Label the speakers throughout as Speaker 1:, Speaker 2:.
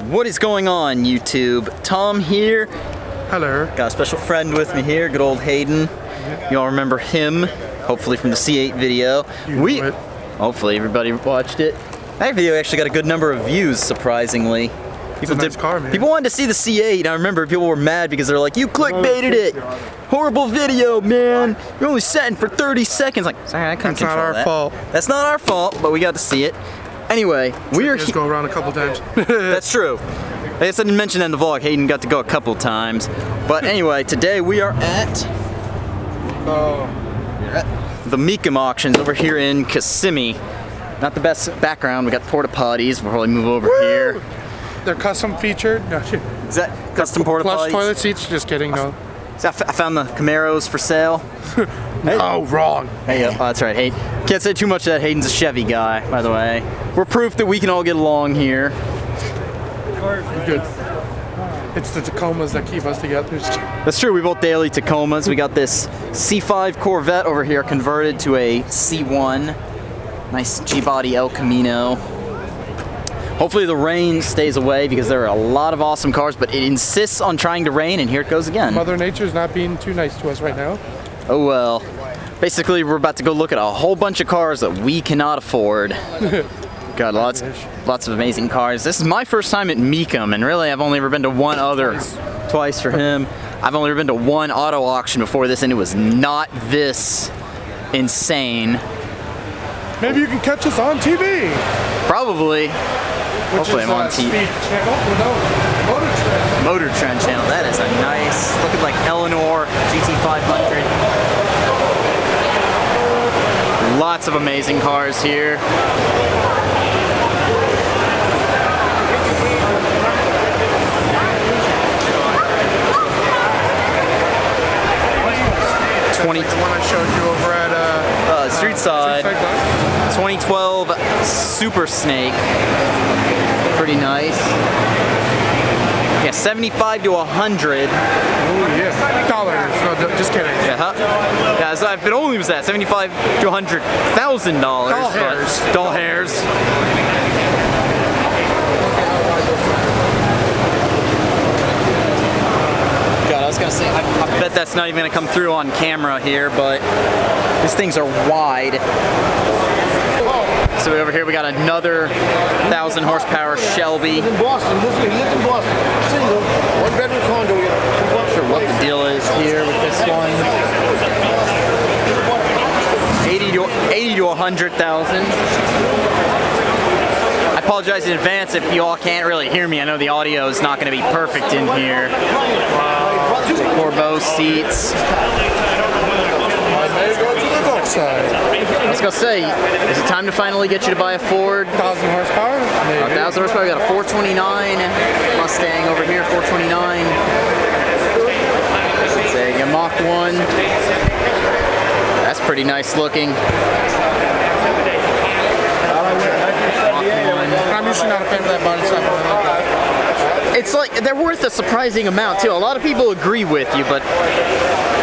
Speaker 1: What is going on, YouTube? Tom here.
Speaker 2: Hello.
Speaker 1: Got a special friend with me here, good old Hayden. You all remember him, hopefully from the C8 video. Hopefully everybody watched it. That video actually got a good number of views, surprisingly.
Speaker 2: It's a nice car, man.
Speaker 1: People wanted to see the C8. I remember people were mad because they're like, you clickbaited it. Horrible video, man. You're only setting for 30 seconds. Like, sorry, I couldn't control that.
Speaker 2: That's not our fault.
Speaker 1: That's not our fault, but we got to see it. Anyway, we are.
Speaker 2: Just go around a couple times.
Speaker 1: That's true. I guess I didn't mention that in the vlog. Hayden got to go a couple times. But anyway, today we are at the Mecum Auctions over here in Kissimmee. Not the best background. We got porta potties. We'll probably move over here.
Speaker 2: They're custom featured. No,
Speaker 1: is that custom porta potties?
Speaker 2: Plush toilet seats. Just kidding. No.
Speaker 1: I found the Camaros for sale.
Speaker 2: Oh, wrong.
Speaker 1: Hey, that's right. Hey, can't say too much of that. Hayden's a Chevy guy, by the way. We're proof that we can all get along here.
Speaker 2: Good. It's the Tacomas that keep us together.
Speaker 1: That's true. We both daily Tacomas. We got this C5 Corvette over here converted to a C1. Nice G-body El Camino. Hopefully the rain stays away because there are a lot of awesome cars, but it insists on trying to rain, and here it goes again.
Speaker 2: Mother Nature's not being too nice to us right now.
Speaker 1: Oh well. Basically, we're about to go look at a whole bunch of cars that we cannot afford. Got lots of amazing cars. This is my first time at Mecum, and really I've only ever been to one other, twice for him. I've only ever been to one auto auction before this, and it was not this insane.
Speaker 2: Maybe you can catch us on TV.
Speaker 1: Probably. Hopefully I'm on TV. Motor Trend channel. That is a nice, looking like Eleanor GT500. Lots of amazing cars here.
Speaker 2: The one I showed you over at
Speaker 1: Street Side. 2012 Super Snake. Pretty nice. Yeah, 75 to 100.
Speaker 2: Oh yeah. Dollars. No, just kidding.
Speaker 1: Yeah, so if it only was that, 75 to $100,000. Doll
Speaker 2: hairs.
Speaker 1: Doll hairs. God, I was gonna say, I bet that's not even gonna come through on camera here, but these things are wide. So over here we got another 1,000 horsepower Shelby.
Speaker 3: In Boston, he lived in Boston. Single, one bedroom condo.
Speaker 1: Not sure what the deal is here with this one. 80 to 100,000. I apologize in advance if you all can't really hear me. I know the audio is not going to be perfect in here. Corbeau seats.
Speaker 2: I
Speaker 1: was gonna say, is it time to finally get you to buy a Ford?
Speaker 2: 1,000 horsepower?
Speaker 1: 1,000 horsepower. We got a 429 Mustang over here, 429. It's a Mach 1. That's pretty nice looking.
Speaker 2: I'm usually not a fan of that body style.
Speaker 1: It's like, they're worth a surprising amount too. A lot of people agree with you, but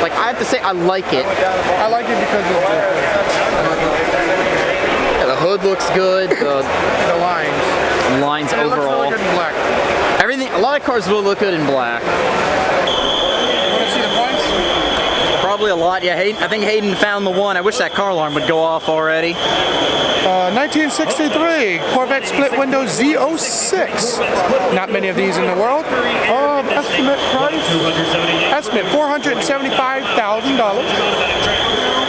Speaker 1: like I have to say I like it.
Speaker 2: I like it because of
Speaker 1: the hood looks good. The lines overall.
Speaker 2: Looks really good in black.
Speaker 1: Everything. A lot of cars will look good in black.
Speaker 2: Want to see the points?
Speaker 1: Probably a lot. Yeah, I think Hayden found the one. I wish that car alarm would go off already.
Speaker 2: 1963 Corvette split window Z06. Not many of these in the world. Estimate price? Estimate $475,000.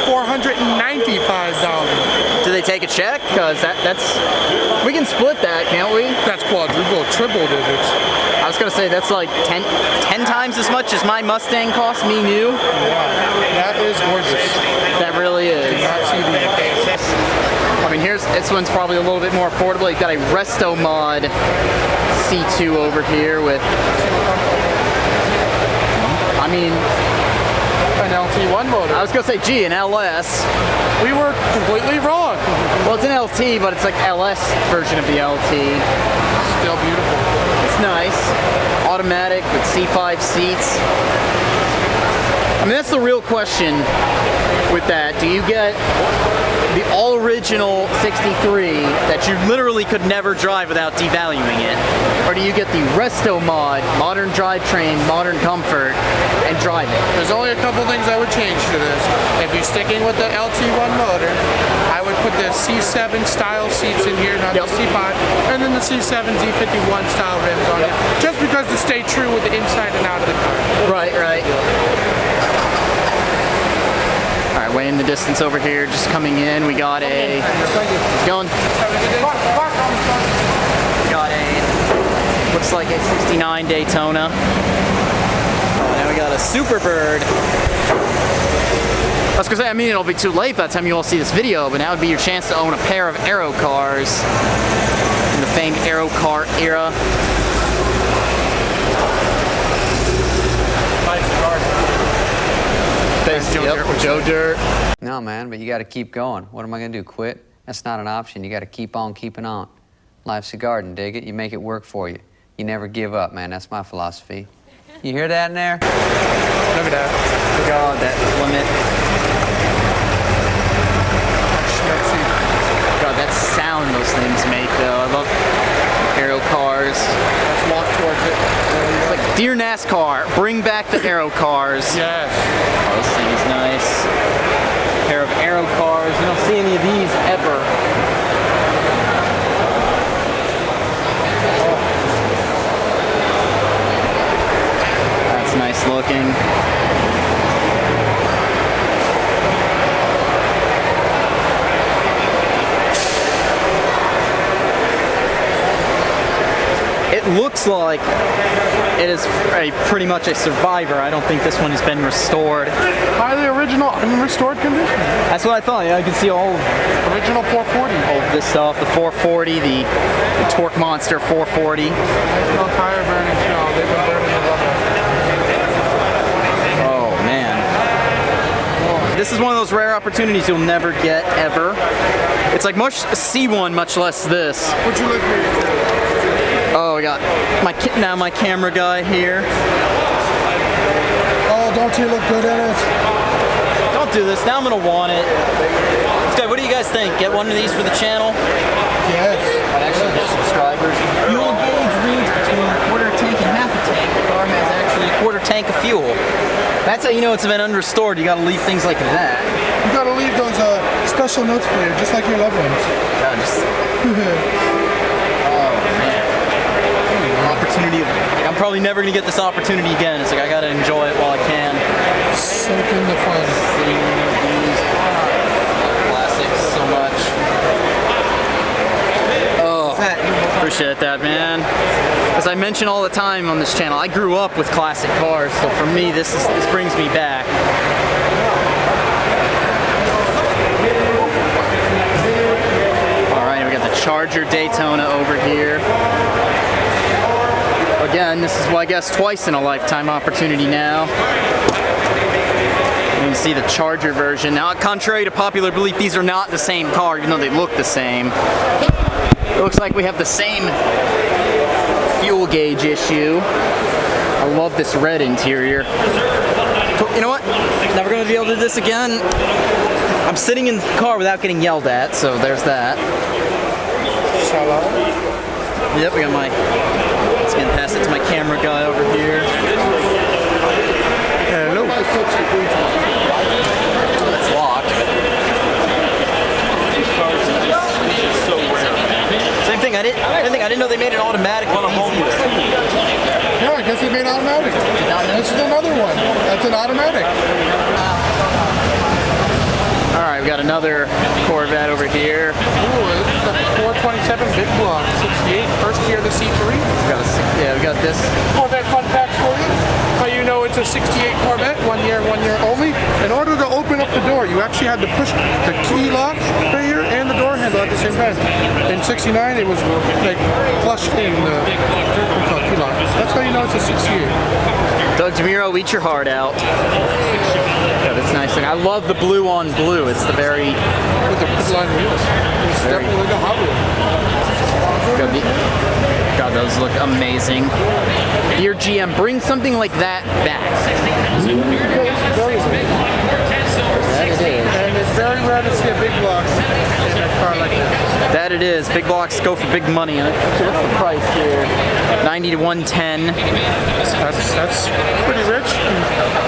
Speaker 2: $495,000.
Speaker 1: Do they take a check? Because that's we can split that, can't we?
Speaker 2: That's quadruple, triple digits.
Speaker 1: I was gonna say that's like 10 times as much as my Mustang cost me new.
Speaker 2: Wow, that is gorgeous.
Speaker 1: That really is. I mean, this one's probably a little bit more affordable. You've got a Resto Mod C2 over here with, I mean,
Speaker 2: an LT1 motor.
Speaker 1: I was gonna say, gee, an LS.
Speaker 2: We were completely wrong.
Speaker 1: Well, it's an LT, but it's like LS version of the LT.
Speaker 2: Still beautiful.
Speaker 1: It's nice. Automatic with C5 seats. I mean, that's the real question with that. Do you get the all original 63 that you literally could never drive without devaluing it? Or do you get the Resto Mod, modern drivetrain, modern comfort, and drive it?
Speaker 2: There's only a couple things I would change to this. If you're sticking with the LT1 motor, I would put the C7 style seats in here, not the C5, and then the C7 Z51 style rims on it, just because to stay true with the inside and out of the car.
Speaker 1: Right, right. All right, way in the distance over here, just coming in. We got a. Going. We got a. Looks like a '69 Daytona. Now we got a Superbird. I was gonna say, I mean, it'll be too late by the time you all see this video, but now would be your chance to own a pair of Aero cars in the famed Aero car era. Joe Dirt.
Speaker 4: No, man, but you got to keep going. What am I going to do, quit? That's not an option. You got to keep on keeping on. Life's a garden, dig it? You make it work for you. You never give up, man. That's my philosophy. You hear that in there?
Speaker 2: Look at that.
Speaker 1: God, that limit. God, that sound those things make, though. I love Aero cars.
Speaker 2: Let's walk towards it.
Speaker 1: It's like, dear NASCAR, bring back the Aero cars.
Speaker 2: Yes.
Speaker 1: Oh, this thing is nice. A pair of Aero cars. You don't see any of these ever. That's nice looking. It looks like it is pretty much a survivor. I don't think this one has been restored.
Speaker 2: Highly original, unrestored condition.
Speaker 1: That's what I thought. Yeah, I can see all
Speaker 2: Original 440.
Speaker 1: of this stuff. The 440, the Torque Monster 440.
Speaker 2: Nice little tire burning shell. They've been burning the rubber.
Speaker 1: Oh man. This is one of those rare opportunities you'll never get ever. It's like much see one, much less this.
Speaker 2: Would you look here?
Speaker 1: Oh, we got my camera guy here.
Speaker 2: Oh, don't you look good in it?
Speaker 1: Don't do this. Now I'm gonna want it. Okay, what do you guys think? Get one of these for the channel?
Speaker 2: Yes.
Speaker 1: I'd actually get subscribers. Fuel gauge reads between a quarter tank and half a tank. The car has actually a quarter tank of fuel. That's how you know it's been unrestored. You gotta leave things like that.
Speaker 2: You gotta leave those special notes for you, just like your loved ones.
Speaker 1: God, just opportunity. I'm probably never gonna get this opportunity again. It's like I gotta enjoy it while I can.
Speaker 2: Soak in the fun.
Speaker 1: Classics so much. Oh, appreciate that, man. As I mention all the time on this channel, I grew up with classic cars, so for me, this brings me back. All right, we got the Charger Daytona over here. Again, this is, well, I guess, twice in a lifetime opportunity now. You can see the Charger version. Now, contrary to popular belief, these are not the same car, even though they look the same. It looks like we have the same fuel gauge issue. I love this red interior. You know what? Never going to be able to do this again. I'm sitting in the car without getting yelled at, so there's that. Yep, we got my... Let's get past it to my camera guy over here.
Speaker 2: Hello.
Speaker 1: It's locked. Same thing. I didn't know they made it automatic on a home either.
Speaker 2: Yeah, I guess they made automatic. This is another one. That's an automatic.
Speaker 1: All right, we got another Corvette over here.
Speaker 2: Ooh, this is a 427 big block, 68, first year of the C3.
Speaker 1: We got this.
Speaker 2: Corvette fun fact for you. How you know it's a 68 Corvette, 1 year only. In order to open up the door, you actually had to push the key lock right here and the door handle at the same time. In 69, it was like flush in the key lock. That's how you know it's a 68.
Speaker 1: Doug DeMuro, eat your heart out. Yeah, that's nice thing. I love the blue on blue. It's the very...
Speaker 2: With the line wheels. It's definitely like a Hot Wheel.
Speaker 1: God, those look amazing. Dear GM, bring something like that back.
Speaker 2: That it is. And it's very rare to see a big block in a car like this.
Speaker 1: That it is. Big blocks go for big money. And what's the price here? 90 to 110.
Speaker 2: That's pretty rich.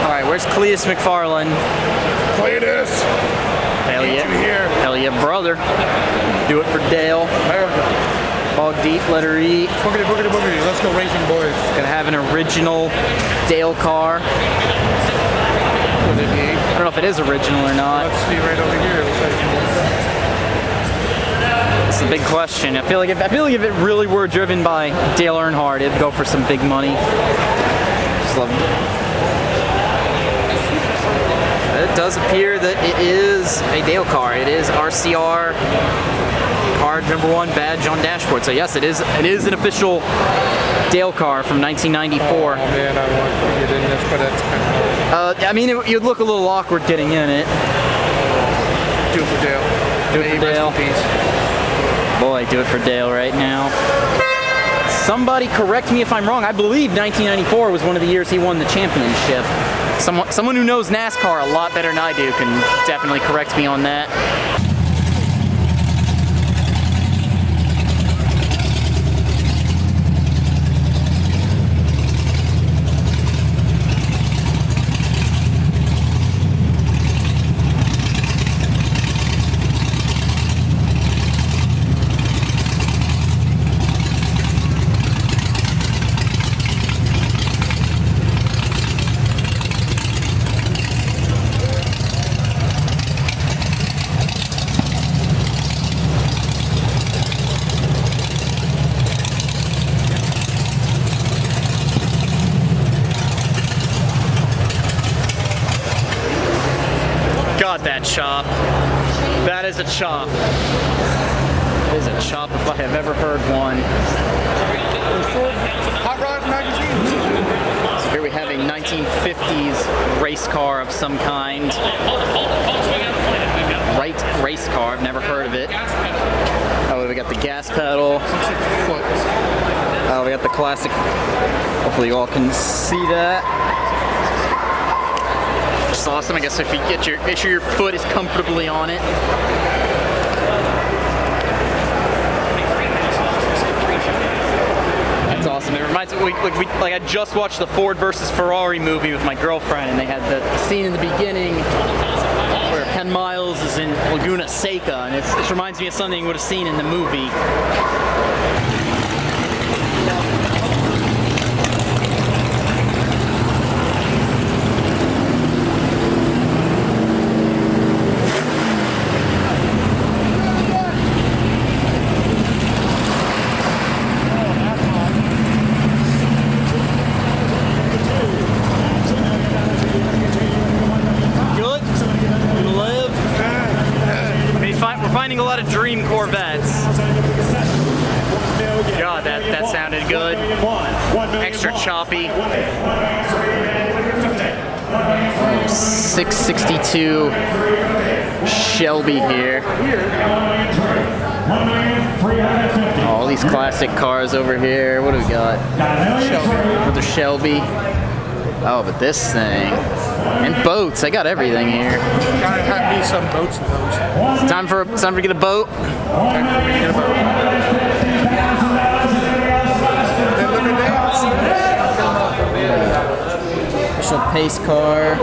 Speaker 1: All right, where's Cletus McFarlane?
Speaker 2: Play this.
Speaker 1: Hell yeah.
Speaker 2: Here.
Speaker 1: Hell yeah, brother. Do it for Dale. Ball deep, let her eat.
Speaker 2: Boogity, boogity, boogity. Let's go racing, boys.
Speaker 1: Gonna have an original Dale car.
Speaker 2: Would it be?
Speaker 1: I don't know if it is original or not.
Speaker 2: Let's see right over here.
Speaker 1: It's a big question. I feel like if it really were driven by Dale Earnhardt, it'd go for some big money. Just love it. It does appear that it is a Dale car. It is RCR card #1 badge on dashboard. So yes, it is an official Dale car from 1994.
Speaker 2: Oh man, I want to get in this, but that's kind of
Speaker 1: I mean, you'd look a little awkward getting in it.
Speaker 2: do it for Dale.
Speaker 1: Do it for Dale. Boy, do it for Dale right now. Somebody correct me if I'm wrong. I believe 1994 was one of the years he won the championship. Someone who knows NASCAR a lot better than I do can definitely correct me on that. God, that chop. That is a chop. It is a chop if I have ever heard one.
Speaker 2: Hot Rod magazine.
Speaker 1: So here we have a 1950s race car of some kind. Right race car, I've never heard of it. Oh, we got the gas pedal. Oh, we got the classic. Hopefully you all can see that. Just awesome. I guess if you make sure your foot is comfortably on it. That's awesome. It reminds me, like I just watched the Ford versus Ferrari movie with my girlfriend, and they had the scene in the beginning where Ken Miles is in Laguna Seca, and it reminds me of something you would have seen in the movie. Finding a lot of dream Corvettes. God, that sounded good. Extra choppy. 662 Shelby here. All these classic cars over here. What do we got? Another Shelby. Oh, but this thing. And boats. I got everything here.
Speaker 2: Gotta have me some boats and those.
Speaker 1: Time for to get a boat.
Speaker 2: And look at that.
Speaker 1: Official pace car.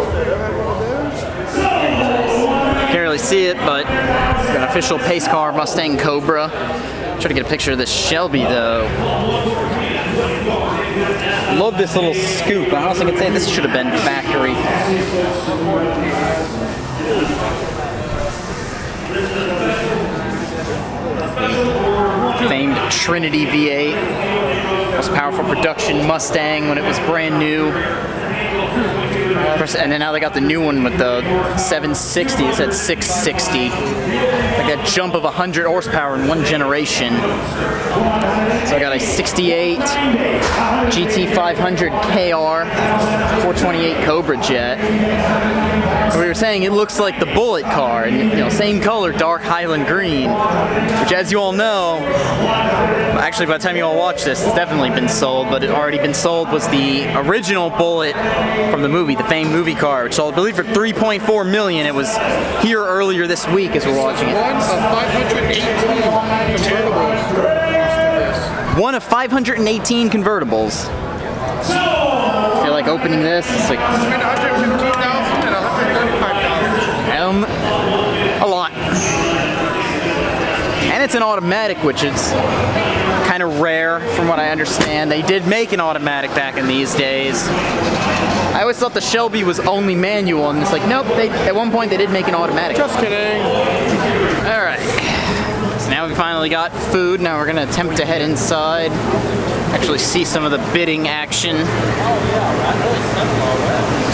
Speaker 1: Can't really see it, but got an official pace car, Mustang Cobra. Try to get a picture of this Shelby though. Love this little scoop. I honestly could say this should have been factory. Famed Trinity V8. Most powerful production Mustang when it was brand new. And then now they got the new one with the 760. It said 660. Like a jump of 100 horsepower in one generation. So I got a 68 GT500 KR 428 Cobra jet. We were saying it looks like the Bullet car, and same color, dark Highland green, which, as you all know, actually by the time you all watch this, it's definitely been sold, but it already been sold was the original Bullet from the movie, the famed movie car, which sold, I believe, for $3.4 million. It was here earlier this week as we're watching it.
Speaker 2: One of 518 convertibles.
Speaker 1: One of 518 convertibles. I feel like opening this. It's like
Speaker 2: Between 115,000 and 135,000.
Speaker 1: a lot. And it's an automatic, which is kind of rare from what I understand. They did make an automatic back in these days. I always thought the Shelby was only manual, and it's like, nope, at one point they did make an automatic.
Speaker 2: Just kidding.
Speaker 1: Alright. So now we finally got food. Now we're gonna attempt to head inside. Actually see some of the bidding action.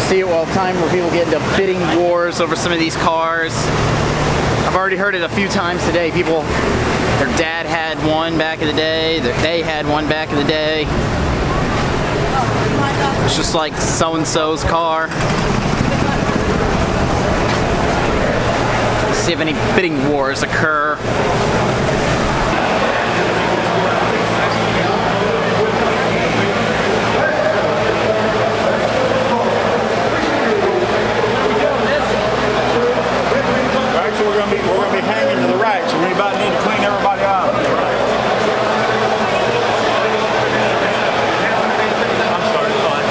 Speaker 1: See it all the time where people get into bidding wars over some of these cars. I've already heard it a few times today. People, their dad had one back in the day, they had one back in the day. It's just like so-and-so's car. See if any bidding wars occur.
Speaker 3: We're gonna be hanging to the right, so we about need to clean everybody out. I'm sorry, it's fine.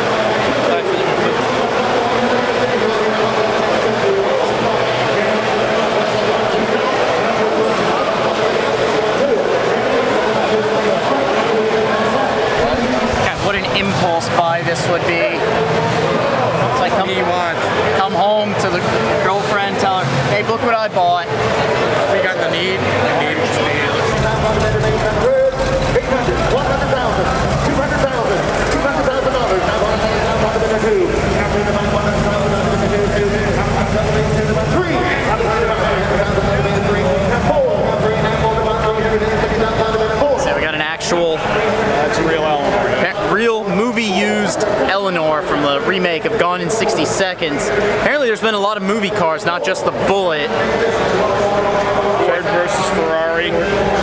Speaker 1: God, what an impulse buy this would be. It's like come home to the girlfriend, tell her, hey, look what I bought.
Speaker 2: We got the need. The need was need.
Speaker 3: 800, 100,000, 200,000, $200,000. Now on two.
Speaker 1: So we got an actual,
Speaker 3: That's a real Eleanor.
Speaker 1: real movie-used Eleanor from the remake of Gone in 60 Seconds. Apparently there's been a lot of movie cars, not just the Bullet.
Speaker 3: Ford versus Ferrari.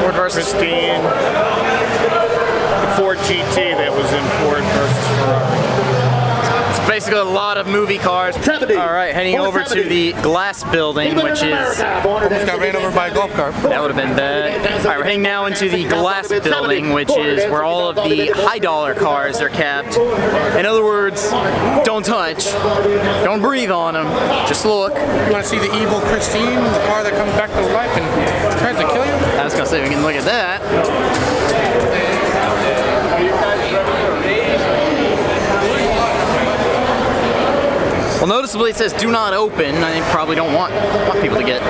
Speaker 1: Ford versus
Speaker 3: Christine. The Ford GT that was in Ford versus Ferrari.
Speaker 1: It's basically a lot of movie cars. Alright, heading over to the glass building, which is...
Speaker 2: Almost got ran over by a golf cart.
Speaker 1: That would have been bad. Alright, we're heading now into the glass building, which is where all of the high dollar cars are kept. In other words, don't touch, don't breathe on them, just look.
Speaker 2: You want to see the evil Christine, the car that comes back to life and tries to kill you?
Speaker 1: I was gonna say we can look at that. Well, noticeably it says do not open. I probably don't want people to get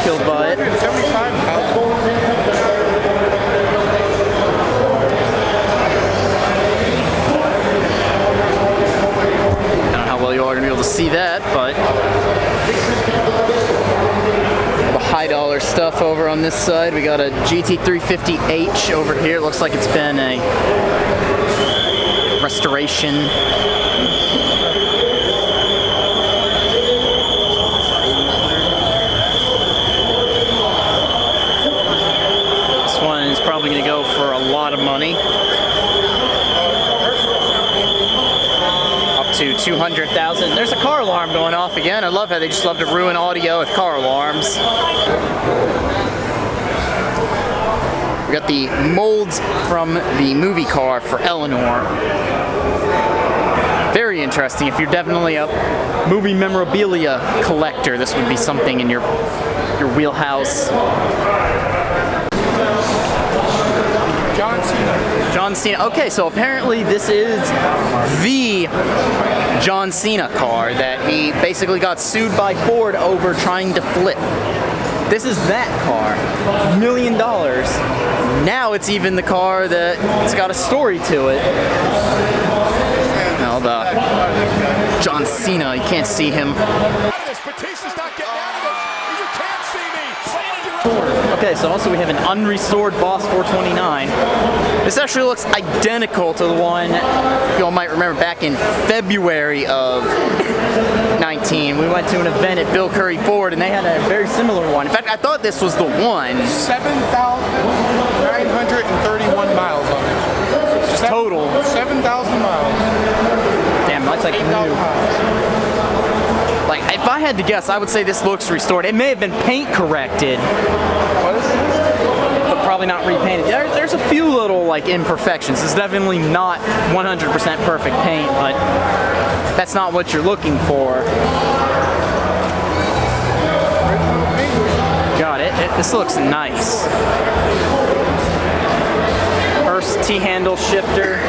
Speaker 1: killed by it.
Speaker 2: 75,000.
Speaker 1: I don't know how well you all are gonna be able to see that, but the high dollar stuff over on this side. We got a GT350H over here. It looks like it's been a restoration. This one is probably gonna go for a lot of money. To 200,000. There's a car alarm going off again. I love how they just love to ruin audio with car alarms. We got the molds from the movie car for Eleanor. Very interesting. If you're definitely a movie memorabilia collector, this would be something in your wheelhouse.
Speaker 2: John Cena.
Speaker 1: John Cena. Okay, so apparently this is the John Cena car that he basically got sued by Ford over trying to flip. This is that car. $1 million. Now it's even the car that's got a story to it. Now the John Cena, you can't see him. Okay, so also we have an unrestored Boss 429. This actually looks identical to the one you all might remember back in February of 19. We went to an event at Bill Curry Ford and they had a very similar one. In fact, I thought this was the one.
Speaker 2: 7,931 miles on it.
Speaker 1: Total.
Speaker 2: 7,000 miles.
Speaker 1: Damn, that's like
Speaker 2: 8,000
Speaker 1: new.
Speaker 2: miles.
Speaker 1: Like, if I had to guess, I would say this looks restored. It may have been paint corrected, but probably not repainted. There's a few little, like, imperfections. It's definitely not 100% perfect paint, but that's not what you're looking for. God, this looks nice. First T-handle shifter.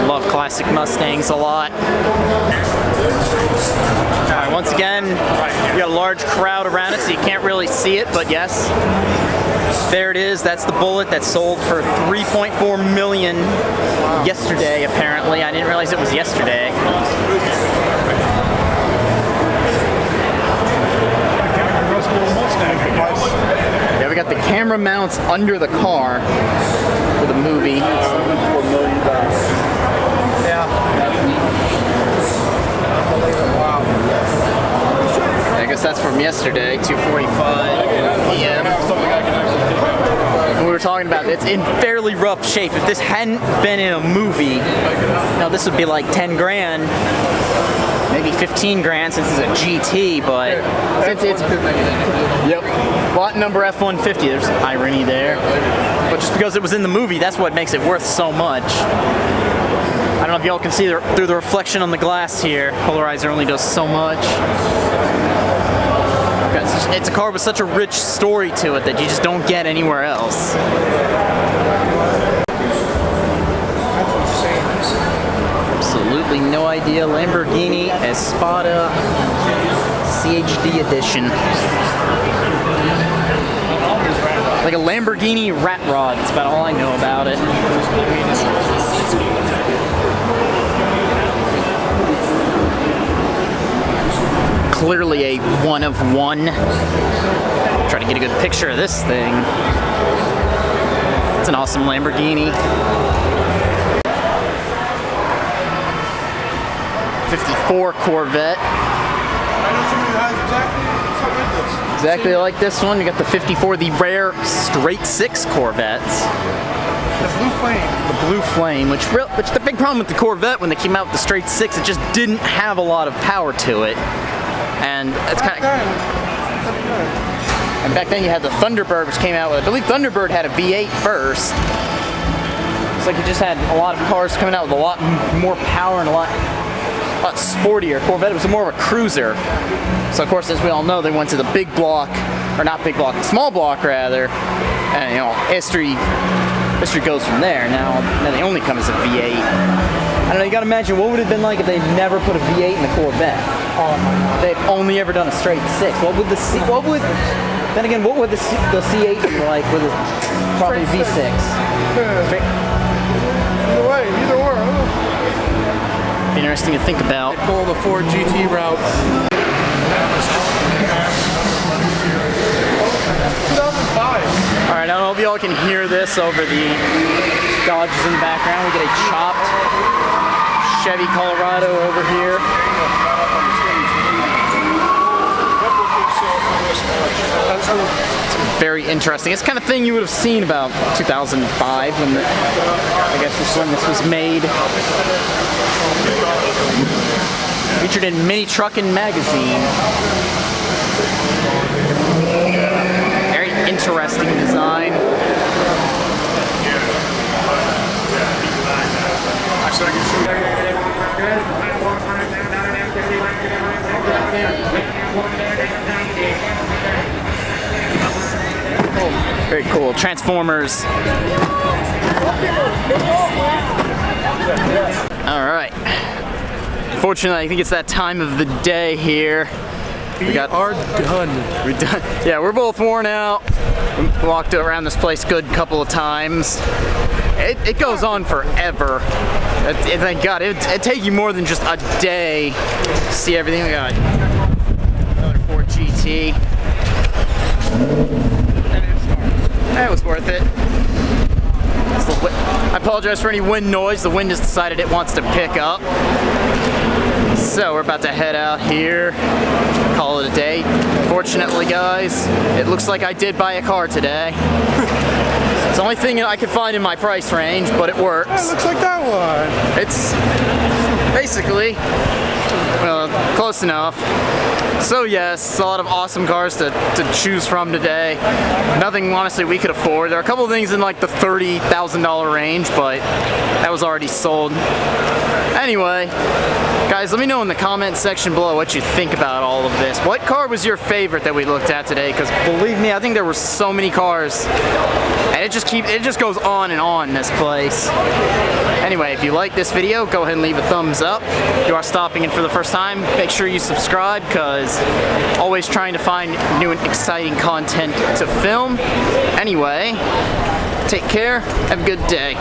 Speaker 1: Love classic Mustangs a lot. Alright, once again, we got a large crowd around it, so you can't really see it, but yes. There it is. That's the Bullet that sold for $3.4 million yesterday, apparently. I didn't realize it was yesterday. Yeah, we got the camera mounts under the car for the movie. $7.4 million. Yeah. Wow. I guess that's from yesterday, 2:45 p.m. We were talking about it's in fairly rough shape. If this hadn't been in a movie, now this would be like 10 grand, maybe 15 grand since it's a GT, but since it's lot number F-150, there's irony there. But just because it was in the movie, that's what makes it worth so much. I don't know if y'all can see through the reflection on the glass here. Polarizer only does so much. It's a car with such a rich story to it that you just don't get anywhere else. Absolutely no idea. Lamborghini Espada CHD edition. Like a Lamborghini rat rod. That's about all I know about it. Clearly a one of one. Try to get a good picture of this thing. It's an awesome Lamborghini. 54 Corvette. Exactly like this one. You got the 54, the rare straight six Corvettes.
Speaker 2: The Blue Flame.
Speaker 1: The Blue Flame, which the big problem with the Corvette when they came out with the straight six, it just didn't have a lot of power to it. And it's kind of. And back then you had the Thunderbird, which came out with, I believe Thunderbird had a V8 first. It's like you just had a lot of cars coming out with a lot more power and a lot sportier. Corvette was more of a cruiser. So of course, as we all know, they went to the big block, or not big block, small block rather. And you know, history goes from there. Now they only come as a V8. I don't know, you gotta imagine what would it have been like if they never put a V8 in the Corvette. Oh my God. They've only ever done a straight six. Then again, what would the C8 be like with probably V6? Straight.
Speaker 2: Either way, either or.
Speaker 1: Interesting to think about.
Speaker 2: They pull the Ford GT route. 2005.
Speaker 1: All right, I don't know if y'all can hear this over the Dodges in the background. We get a chopped Chevy Colorado over here. It's very interesting. It's the kind of thing you would have seen about 2005 when I guess this when this was made. Featured in Mini Truckin' magazine. Very interesting design. Very cool. Transformers. All right. Unfortunately, I think it's that time of the day here.
Speaker 2: We are done.
Speaker 1: We're done. Yeah, we're both worn out. We walked around this place a good couple of times. It goes on forever. Thank God. It'd take you more than just a day to see everything. We got another Ford GT. That was worth it. I apologize for any wind noise. The wind has decided it wants to pick up. So we're about to head out here, call it a day. Fortunately, guys, it looks like I did buy a car today. It's the only thing I could find in my price range, but it works.
Speaker 2: It looks like that one.
Speaker 1: It's basically, well, Close enough. So yes, a lot of awesome cars to choose from today. Nothing honestly we could afford. There are a couple of things in like the $30,000 range, but that was already sold. Anyway, guys, let me know in the comment section below what you think about all of this. What car was your favorite that we looked at today? Because believe me, I think there were so many cars, and it just goes on and on in this place. Anyway, if you like this video, go ahead and leave a thumbs up. If you are stopping in for the first time, make sure you subscribe, because always trying to find new and exciting content to film. Anyway, take care, have a good day.